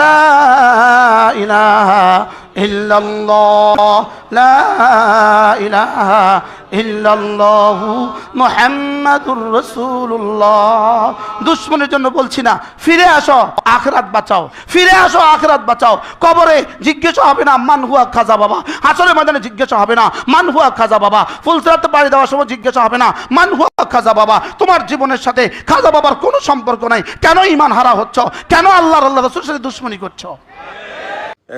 লা ইলাহা ইল্লাল্লাহ, লা ইলাহা ইল্লাল্লাহু মুহাম্মাদুর রাসূলুল্লাহ। দুশমনের জন্য বলছি না, ফিরে আসো, আখিরাত বাঁচাও, ফিরে আসো, আখিরাত বাঁচাও। কবরে জিজ্ঞাসা হবে না মান হুয়া খাজা বাবা, হাসরের ময়দানে জিজ্ঞাসা হবে না মান হুয়া খাজা বাবা, ফুলসিরাতে পাড়ি দেওয়ার সময় জিজ্ঞাসা হবে না মান হুয়া খাজা বাবা। তোমার জীবনের সাথে খাজা বাবার কোনো সম্পর্ক নাই, কেন ঈমান হারা হচ্ছ, কেন আল্লাহর আল্লাহ রাসূলের সাথে দুশমনি করছো?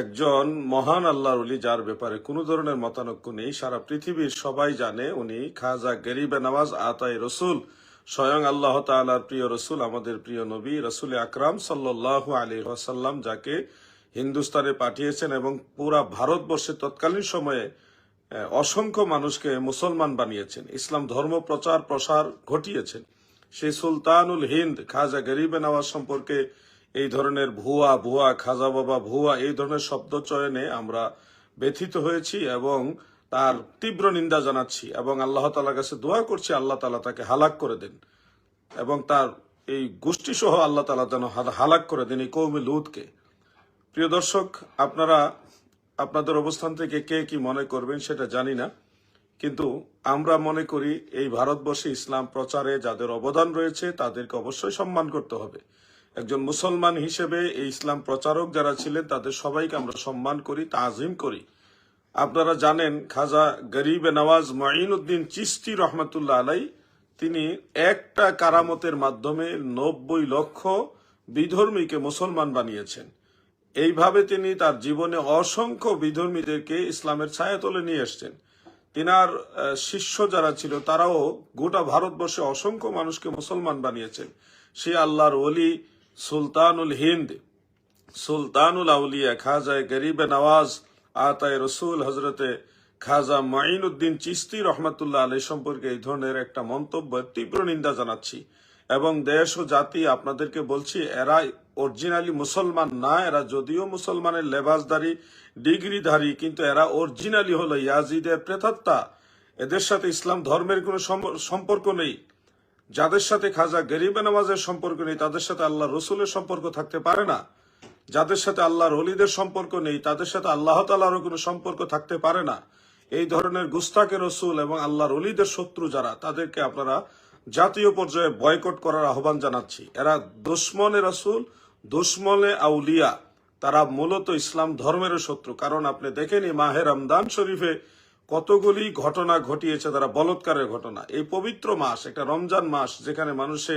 একজন মহান আল্লাহর ওলি যার ব্যাপারে কোনো ধরনের মতানৈক্য নেই, সারা পৃথিবীর সবাই জানে, উনি খাজা গরিবে নওয়াজ আতায়ে রসুল, স্বয়ং আল্লাহ তাআলার প্রিয় রসুল, আমাদের প্রিয় নবী রসুল আকরাম সাল্লাল্লাহু আলাইহি ওয়াসাল্লাম, যাকে হিন্দুস্তানে পাঠিয়েছেন এবং পুরা ভারতবর্ষে তৎকালীন সময়ে অসংখ্য মানুষকে মুসলমান বানিয়েছেন, ইসলাম ধর্ম প্রচার প্রসার ঘটিয়েছেন। সেই সুলতানুল হিন্দ খাজা গরিবে নওয়াজ সম্পর্কে এই ধরনের ভুয়া ভুয়া খাজা বাবা ভুয়া এই ধরনের শব্দ চয়নে আমরা ব্যথিত হয়েছি এবং তার তীব্র নিন্দা জানাচ্ছি এবং আল্লাহ তাআলার কাছে দোয়া করছি আল্লাহ তাআলা তাকে হালাক করে দেন এবং তার এই গোষ্ঠী সহ আল্লাহ তাআলা যেন হালাক করে দেন এই কওমে লুতকে। প্রিয় দর্শক, আপনারা আপনাদের অবস্থান থেকে কে কি মনে করবেন সেটা জানি না, কিন্তু আমরা মনে করি এই ভারতবর্ষে ইসলাম প্রচারে যাদের অবদান রয়েছে তাদেরকে অবশ্যই সম্মান করতে হবে। একজন মুসলমান হিসেবে এই ইসলাম প্রচারক যারা ছিলেন তাদের সবাইকে আমরা সম্মান করি, তাজিম করি। আপনারা জানেন খাজা গরিবে নওয়াজ মঈনুদ্দিন চিশতি রহমতুল্লাহ আলাই, তিনি একটা কারামতের মাধ্যমে 90 লক্ষ বিধর্মীকে মুসলমান বানিয়েছেন। এইভাবে তিনি তার জীবনে অসংখ্য বিধর্মীদেরকে ইসলামের ছায়াতলে নিয়ে এসছেন। তিনার শিষ্য যারা ছিল তারাও গোটা ভারতবর্ষে অসংখ্য মানুষকে মুসলমান বানিয়েছেন। সে আল্লাহর ওলি সুলতানুল হিন্দ, সুলতানুল আউলিয়া খাজা গরিবে নওয়াজ আতায়ে রসুল হজরতে খাজা মঈনুদ্দিন চিশতি রহমতুল্লাহ আলাই সম্পর্কে এই ধরনের একটা মন্তব্যের তীব্র নিন্দা জানাচ্ছি এবং দেশ ও জাতি আপনাদেরকে বলছি, এরা অরিজিনালি মুসলমান না। এরা যদিও মুসলমানের লেবাসধারী ডিগ্রিধারী, কিন্তু এরা অরিজিনালি হলো ইয়াজিদের প্রেতাত্মা। এদের সাথে ইসলাম ধর্মের কোনো সম্পর্ক নেই। যাদের সাথে খাজা গরিবে নওয়াজের সম্পর্ক নেই তাদের সাথে আল্লাহ রসুলের সম্পর্ক থাকতে পারে না। যাদের সাথে আল্লাহর ওলিদের সম্পর্ক নেই তাদের সাথে আল্লাহ তাআলারও কোনো সম্পর্ক থাকতে পারে না। এই ধরনের গুস্তাকে রসুল এবং আল্লাহর ওলিদের শত্রু যারা, তাদেরকে আপনারা জাতীয় পর্যায়ে বয়কট করার আহ্বান জানাচ্ছি। এরা দুশমনে রসুল, দুশমনে আউলিয়া, তারা মূলত ইসলাম ধর্মের শত্রু। কারণ আপনি দেখেনি মাহে রমজান শরীফে কতগুলি ঘটনা ঘটিয়েছে তারা, বলৎকারের ঘটনা। এই পবিত্র মাস, একটা রমজান মাস, যেখানে মানুষে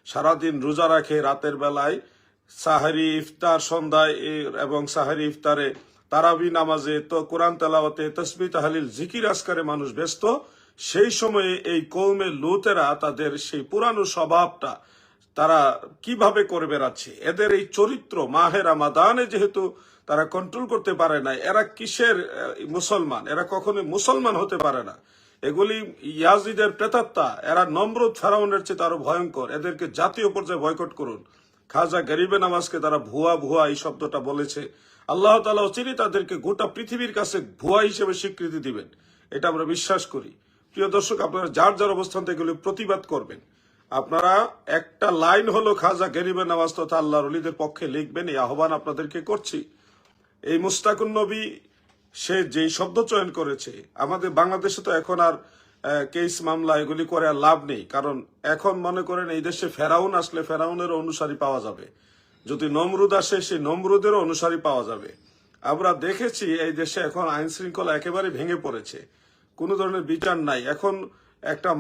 সারাদিন রোজা রাখে, রাতের বেলায় সাহারি ইফতার সন্ধ্যায় এবং সাহারি ইফতারে তারাবি নামাজে তো কোরআন তেলাওয়াতে তসবিহ তাহলিল জিকির আজকারে মানুষ ব্যস্ত। সেই সময়ে এই কওমে লুতেরা তাদের সেই পুরানো স্বভাবটা তারা কিভাবে করে বেড়াচ্ছে, এদের এই চরিত্র মাহে রমাদানে যেহেতু তারা কন্ট্রোল করতে পারে না, এরা কিসের মুসলমান? এরা কখনোই মুসলমান হতে পারে না। এগুলি ইয়াজিদের প্রেতাত্মা, এরা নমরুদ ফেরাউনের চেয়ে আরো ভয়ঙ্কর। এদেরকে জাতীয় পর্যায়ে বয়কট করুন। খাজা গরিবে নওয়াজকে তারা ভুয়া ভুয়া এই শব্দটা বলেছে, আল্লাহ তাআলা অচিরেই তাদেরকে গোটা পৃথিবীর কাছে ভুয়া হিসেবে স্বীকৃতি দিবেন, এটা আমরা বিশ্বাস করি। প্রিয় দর্শক, আপনারা যার যার অবস্থান থেকে এগুলি প্রতিবাদ করবেন। আপনারা একটা লাইন হলো খাজা গরিবে নওয়াজ তথা আল্লাহর ওলিদের পক্ষে লিখবেন, এই আহ্বান আপনাদেরকে করছি। এই মুস্তাকুন নবী সে যেই শব্দ চয়ন করেছে, আমাদের বাংলাদেশে তো এখন আর কেস মামলা এগুলি করে আর লাভ নেই। কারণ এখন মনে করেন এই দেশে ফেরাউন আসলে ফেরাউনেরও অনুসারী পাওয়া যাবে, যদি নমরুদ আসে সেই নমরুদেরও অনুসারী পাওয়া যাবে। আমরা দেখেছি এই দেশে এখন আইন শৃঙ্খলা একেবারে ভেঙে পড়েছে, কোনো ধরনের বিচার নাই। এখন একটা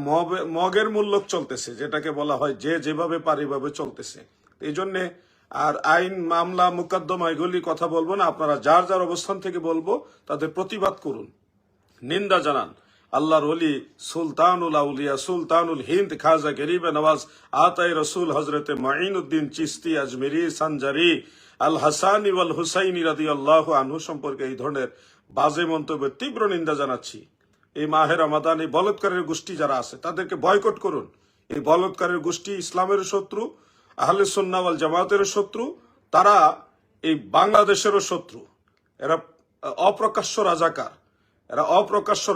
মগের মূল্য চলতেছে, যেটাকে বলা হয় যে যেভাবে পারে এভাবে চলতেছে। এই জন্যে আর আইন মামলা মুকদ্দমা এগুলি কথা বলবো না, আপনারা যার যার অবস্থান থেকে বলবো তাদের প্রতিবাদ করুন, নিন্দা জানান। আল্লাহর ওলি সুলতানুল আউলিয়া সুলতানুল হিন্দ খাজা গরিবে নওয়াজ আতায়ে রসুল হজরতে মঈনুদ্দিন চিশতি আজমিরি সানজারি আল হাসানি ওয়াল হুসাইনি রাদিয়াল্লাহু আনহু সম্পর্কে এই ধরনের বাজে মন্তব্যের তীব্র নিন্দা জানাচ্ছি। এই মাহে রমাদান এই বলৎকারের গোষ্ঠী যারা আছে তাদেরকে বয়কট করুন। এই বলৎকারের গোষ্ঠী ইসলামের শত্রু, আহলে সুন্নাহ ওয়াল জামাতের শত্রু, তারা এই বাংলাদেশেরও শত্রু। এরা অপ্রকাশ্য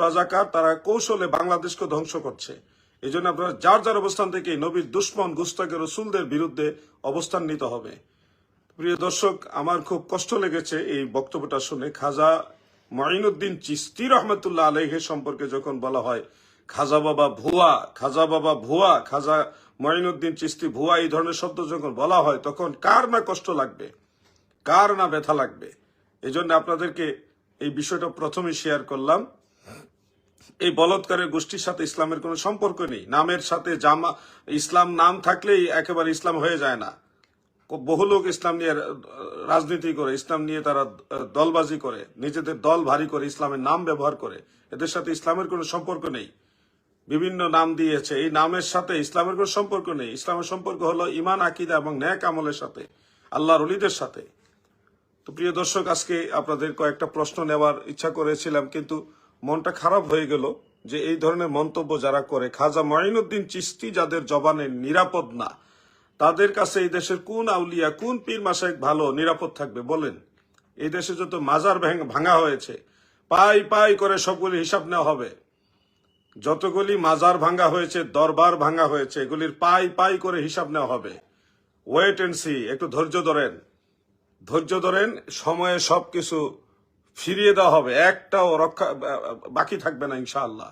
রাজাকার, তারা কৌশলে বাংলাদেশকে ধ্বংস করছে। এই জন্য আপনারা যার যার অবস্থান থেকে নবীর দুশ্মন গুস্তাকে রসুলদের বিরুদ্ধে অবস্থান নিতে হবে। প্রিয় দর্শক, আমার খুব কষ্ট লেগেছে এই বক্তব্যটা শুনে। খাজা মঈনুদ্দিন চিশতি রহমতুল্লাহ আলাইহি সম্পর্কে যখন বলা হয় খাজা বাবা ভুয়া, খাজা বাবা ভুয়া, খাজা মঈনুদ্দিন চিশতি ভুয়া, এই ধরনের শব্দ যখন বলা হয় তখন কার না কষ্ট লাগবে, কার না ব্যথা লাগবে। এই জন্য আপনাদেরকে এই বিষয়টা প্রথমে শেয়ার করলাম। এই বলৎকারের গোষ্ঠীর সাথে ইসলামের কোনো সম্পর্ক নেই। নামের সাথে জামা ইসলাম নাম থাকলেই একেবারে ইসলাম হয়ে যায় না। বহু লোক ইসলাম নিয়ে রাজনীতি করে, ইসলাম নিয়ে তারা দলবাজি করে, নিজেদের দল ভারী করে ইসলামের নাম ব্যবহার করে। এদের সাথে ইসলামের কোনো সম্পর্ক নেই। বিভিন্ন নাম দিয়েছে, এই নামের সাথে ইসলামের কোনো সম্পর্ক নেই। ইসলামের সম্পর্ক হলো ঈমান, আকীদা এবং নেক আমলের সাথে, আল্লাহর ওলিদের সাথে। তো প্রিয় দর্শক, আজকে আপনাদের কয়েকটা প্রশ্ন নেওয়ার ইচ্ছা করেছিলাম, কিন্তু মনটা খারাপ হয়ে গেল যে এই ধরনের মন্তব্য যারা করে, খাজা মঈনুদ্দিন চিশতি যাদের জবানে নিরাপদ না, তাদের কাছে এই দেশের কোন আউলিয়া, কোন পীর মাশায়েখ ভালো নিরাপদ থাকবে বলেন? এই দেশে যত মাজার ভাঙা হয়েছে, পাই পাই করে সবগুলি হিসাব নেওয়া হবে। যতগুলি মাজার ভাঙা হয়েছে, দরবার ভাঙা হয়েছে, এগুলির পাই পাই করে হিসাব নেওয়া হবে। ওয়েট এন্ড সি, একটু ধৈর্য ধরেন, ধৈর্য ধরেন, সময়ে সবকিছু ফিরিয়ে দেওয়া হবে, একটাও রক্ষা বাকি থাকবে না ইনশাআল্লাহ।